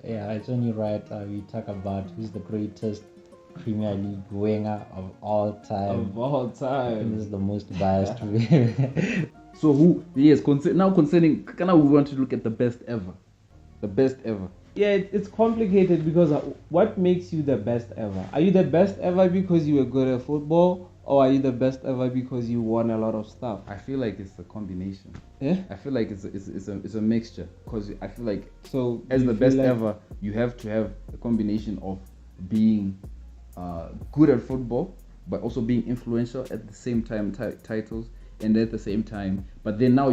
yeah, it's only right we talk about who's the greatest Premier League winger of all time. Of all time. This is the most biased. So who? Yes, concerning. Now we want to look at the best ever. The best ever. Yeah, it's complicated because what makes you the best ever? Are you the best ever because you were good at football, or are you the best ever because you won a lot of stuff? I feel like it's a combination. Yeah. I feel like it's a mixture, because I feel like So as you the feel best like- ever, you have to have a combination of being good at football, but also being influential at the same time, titles, and at the same time. But then now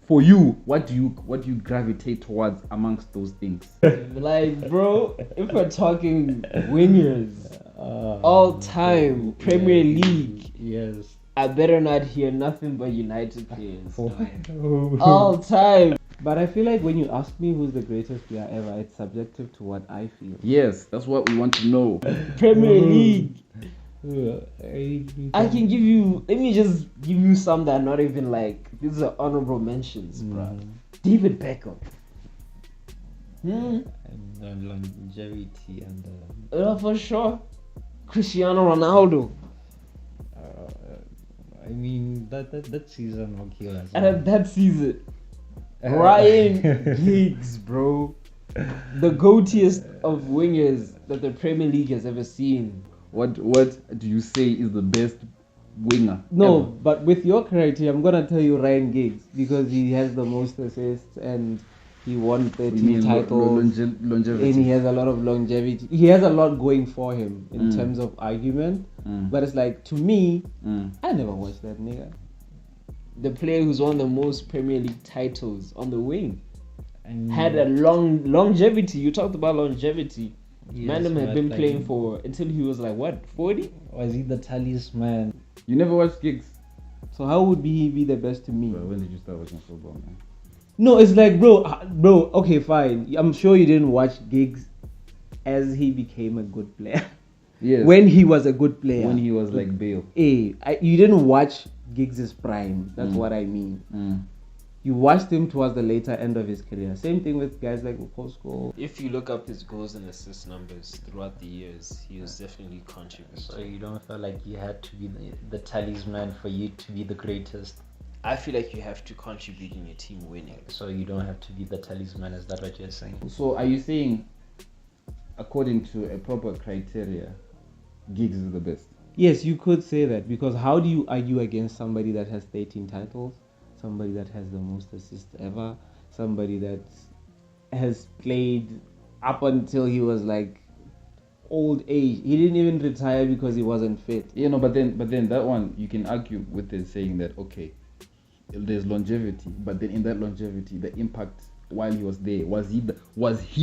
for you, what do you gravitate towards amongst those things? Like, bro, if we're talking wingers, all time Premier League, Yes. I better not hear nothing but United players. Oh. All time. But I feel like when you ask me who's the greatest player ever, it's subjective to what I feel. Yes, that's what we want to know. Premier League. I I can give you. Let me just give you some that are not even like. These are honorable mentions, bro. David Beckham. And the longevity and For sure. Cristiano Ronaldo. I mean that season will kill us. And at that season, Ryan Giggs, bro. The goatiest of wingers that the Premier League has ever seen. What do you say is the best winger? No, ever? but with your criteria, I'm gonna tell you Ryan Giggs because he has the most assists and he won 13 titles Longevity. and he has a lot of longevity. He has a lot going for him in terms of argument. But it's like, to me, I never watched that nigga. The player who's won the most Premier League titles on the wing had a longevity. You talked about longevity. Yes, Mandem had but been like- playing for until he was like what, 40? Was he the talisman? You never watched Giggs? So how would he be the best to me? Bro, when did you start watching football, man? No, it's like, bro, okay, fine. I'm sure you didn't watch Giggs as he became a good player. Yes. When he was a good player. When he was like Bale. You didn't watch Giggs' prime. That's what I mean. You watched him towards the later end of his career. Same thing with guys like Mukosco. If you look up his goals and assist numbers throughout the years, he was definitely contributing. So you don't feel like you had to be the talisman for you to be the greatest. I feel like you have to contribute in your team winning. So you don't have to be the talisman. Is that what you're saying? So are you saying, according to a proper criteria, Giggs is the best? Yes, you could say that, because how do you argue against somebody that has 13 titles, somebody that has the most assists ever, somebody that has played up until he was like old age? He didn't even retire because he wasn't fit. Yeah, no, but then that one you can argue with it, saying that okay, there's longevity, but then in that longevity, the impact while he was there, was he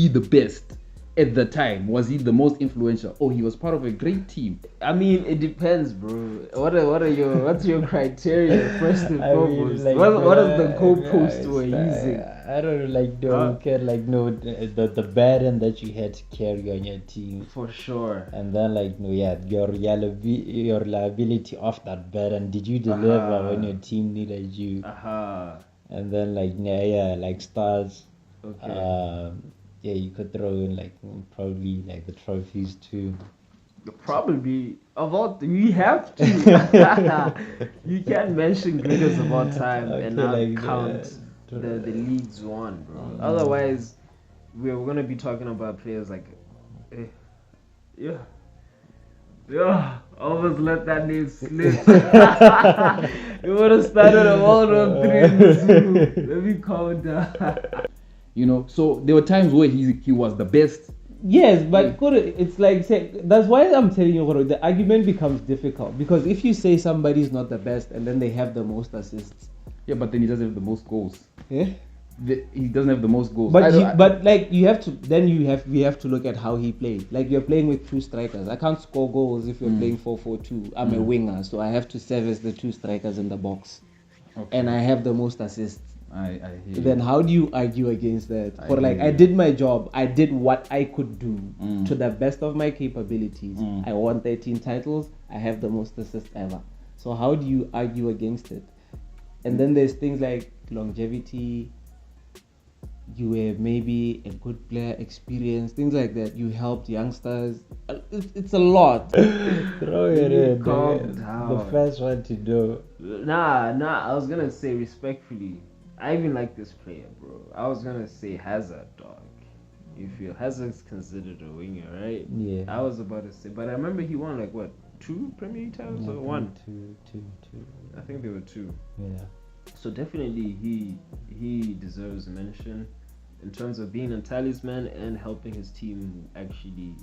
the best at the time? Was he the most influential? Oh, he was part of a great team. I mean, it depends, bro. What's your criteria first and foremost? What is the goalpost we're using? I don't know, like, don't care, like, no, the burden that you had to carry on your team. For sure. And then, like, no, yeah, your liability of that burden. Did you deliver when your team needed you? And then, like, yeah, like stars. Okay. Yeah, you could throw in like probably like the trophies too. Probably of all, we have to. You can't mention greatest of all time and not like, count the leagues won, bro. Otherwise, we're gonna be talking about players like, yeah, almost let that name slip. You would have started a World War 3. Let me calm down. You know, so there were times where he was the best. Yes, but it's like, that's why I'm telling you, the argument becomes difficult, because if you say somebody's not the best and then they have the most assists, Yeah, but then he doesn't have the most goals. yeah. He doesn't have the most goals. But like we have to look at how he played. Like, you're playing with two strikers. I can't score goals if you're playing 4-4-2. I'm a winger, so I have to service the two strikers in the box, and I have the most assists. I hear Then you. how do you argue against that? I For like, hear I you. did my job. I did what I could do to the best of my capabilities. I won 13 titles. I have the most assists ever. So how do you argue against it? And then there's things like longevity. you were maybe a good player, experienced, things like that. You helped youngsters. It's a lot. Throw it in. Calm The down. first one to know. Nah. I was gonna say respectfully, I even like this player, bro. I was gonna say Hazard, dog. You feel Hazard's considered a winger, right? Yeah. I was about to say, but I remember he won like what, 2 Premier League titles or 1? Two. I think there were 2. Yeah. So definitely he deserves a mention in terms of being a talisman and helping his team actually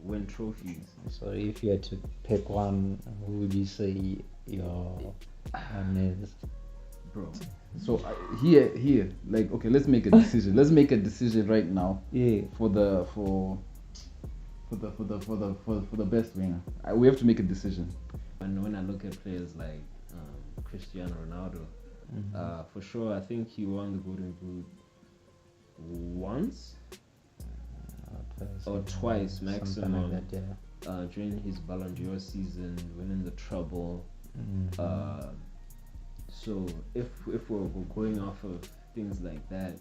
win trophies. So if you had to pick one, who would you say your one is? Bro. So here, like, okay, let's make a decision. Let's make a decision right now. Yeah. For the best winger. We have to make a decision. And when I look at players like Cristiano Ronaldo, for sure, I think he won the Golden Boot once or twice maximum, like that, yeah. during his Ballon d'Or season, winning the treble. So if we're going off of things like that,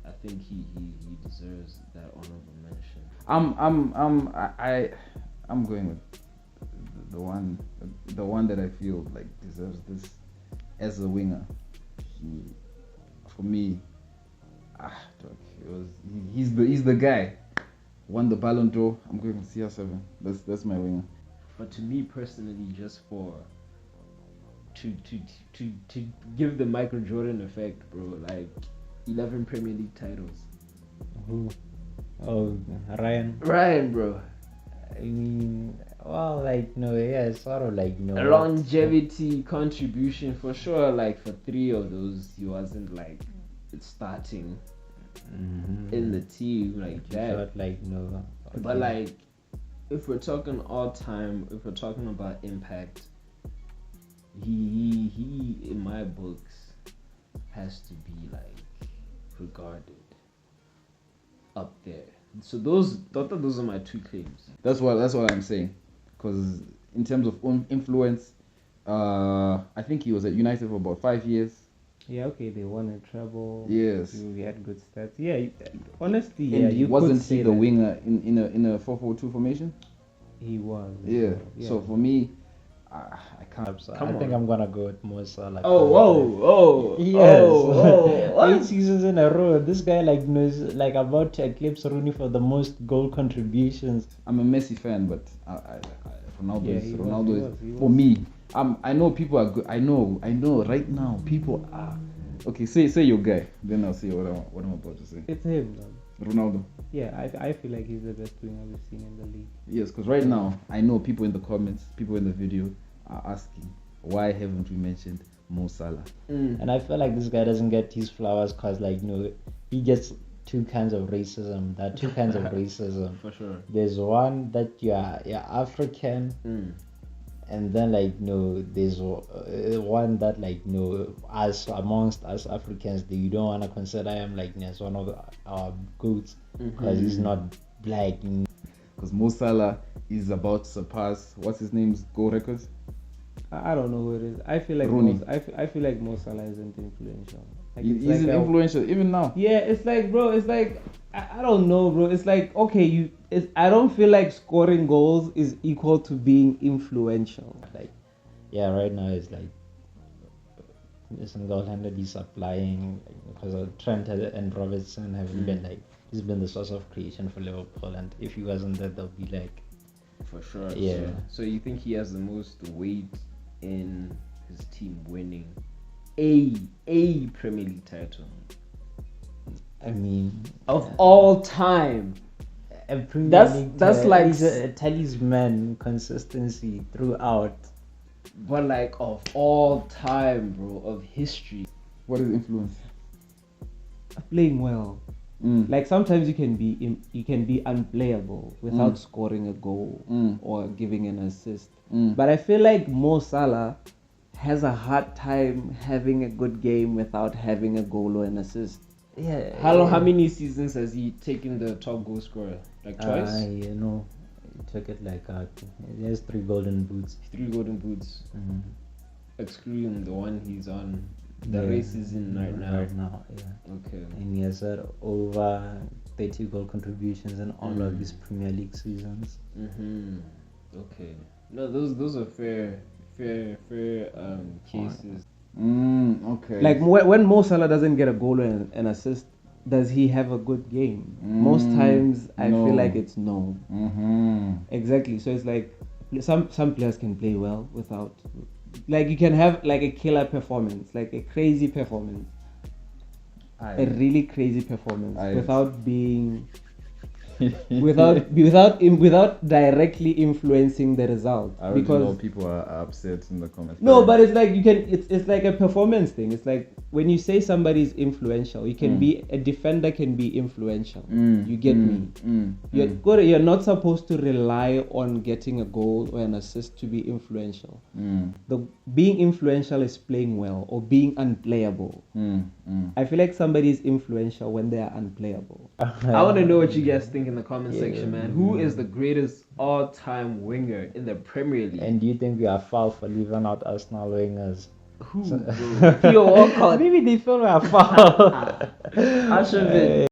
I think he deserves that honorable mention. I'm going with the one that I feel like deserves this as a winger. For me, he's the guy. Won the Ballon d'Or. I'm going with CR7. That's my winger. But to me personally, just for to give the Michael Jordan effect, bro, like 11 Premier League titles. Who? Oh, Ryan. Ryan, bro. I mean, well, like, no, yeah, it's sort of like, no. Longevity, contribution, for sure. Like for 3 of those, he wasn't like starting in the team like You that. thought, like, no. Okay. But like, if we're talking all time, if we're talking about impact, he in my books has to be like regarded up there. So those are my 2 claims. That's what I'm saying. Because in terms of influence, I think he was at United for about 5 years. Yeah, okay, they won a treble. Yes. He had good stats. Yeah, honestly, And yeah, you wasn't could say he the that. winger in a 4-4-2 formation? He was. Yeah. So for me, I can't. So Come I think on. I'm gonna go with Mo Salah. Yes. Yes. 8 seasons in a row. This guy like knows like about to eclipse Rooney for the most goal contributions. I'm a Messi fan, but Ronaldo Yeah, is he for was. me. I know people are good. I know. Right now people are. Okay, say your guy. Then I'll say what I'm about to say. It's him, man. Ronaldo. Yeah, I feel like he's the best winger we've seen in the league. Yes, because right now I know people in the comments, people in the video are asking, why haven't we mentioned Mo Salah? And I feel like this guy doesn't get his flowers because like he gets 2 kinds of racism. There are 2 kinds of racism. For sure. There's one that you're African. And then there's one that us amongst us Africans that you don't want to consider him as one of our goats because he's not black. Because Mo Salah is about to surpass what's his name's goal records. I don't know who it is. I feel like Rooney. I feel like Mo Salah isn't influential. Like, He's it's like influential even now. Yeah, it's like, bro. It's like I don't know, bro. It's like, okay, I don't feel like scoring goals is equal to being influential. Right now it's like single-handedly he's supplying because Trent and Robertson haven't been he's been the source of creation for Liverpool, and if he wasn't there, they'll be For sure. Yeah. So you think he has the most weight in his team winning a Premier League title I mean, of all time? a Premier That's- League that's player, like he's a talisman, consistency throughout. But like of all time, bro, of history. What is influence? Playing well. Like sometimes you can be unplayable without scoring a goal or giving an assist. But I feel like Mo Salah has a hard time having a good game without having a goal or an assist. Yeah. How many seasons has he taken the top goal scorer? Like twice? He took it he has 3 golden boots. 3 golden boots, excluding the one he's on The Yeah. race is in right now. Right now, yeah. Okay. And he has had over 30 goal contributions in all of his Mm. Premier League seasons. Okay. No, those are fair cases. Okay. Like when Mo Salah doesn't get a goal and an assist, does he have a good game? Most times I no. feel like it's no. Mm-hmm. Exactly. So it's like some players can play well without, like you can have like a killer performance, like a crazy performance, a really crazy performance without being without directly influencing the result. I already know people are upset in the comments. No, but it's like it's like a performance thing. It's like when you say somebody is influential, you can be a defender can be influential. You get me? You're not supposed to rely on getting a goal or an assist to be influential. The being influential is playing well or being unplayable. I feel like somebody is influential when they are unplayable. I want to know what you guys think in the comment section, man. Who is the greatest all-time winger in the Premier League? And do you think we are foul for leaving out Arsenal wingers? Who? Bro? Theo Walcott. Maybe they feel we are foul. I should have been.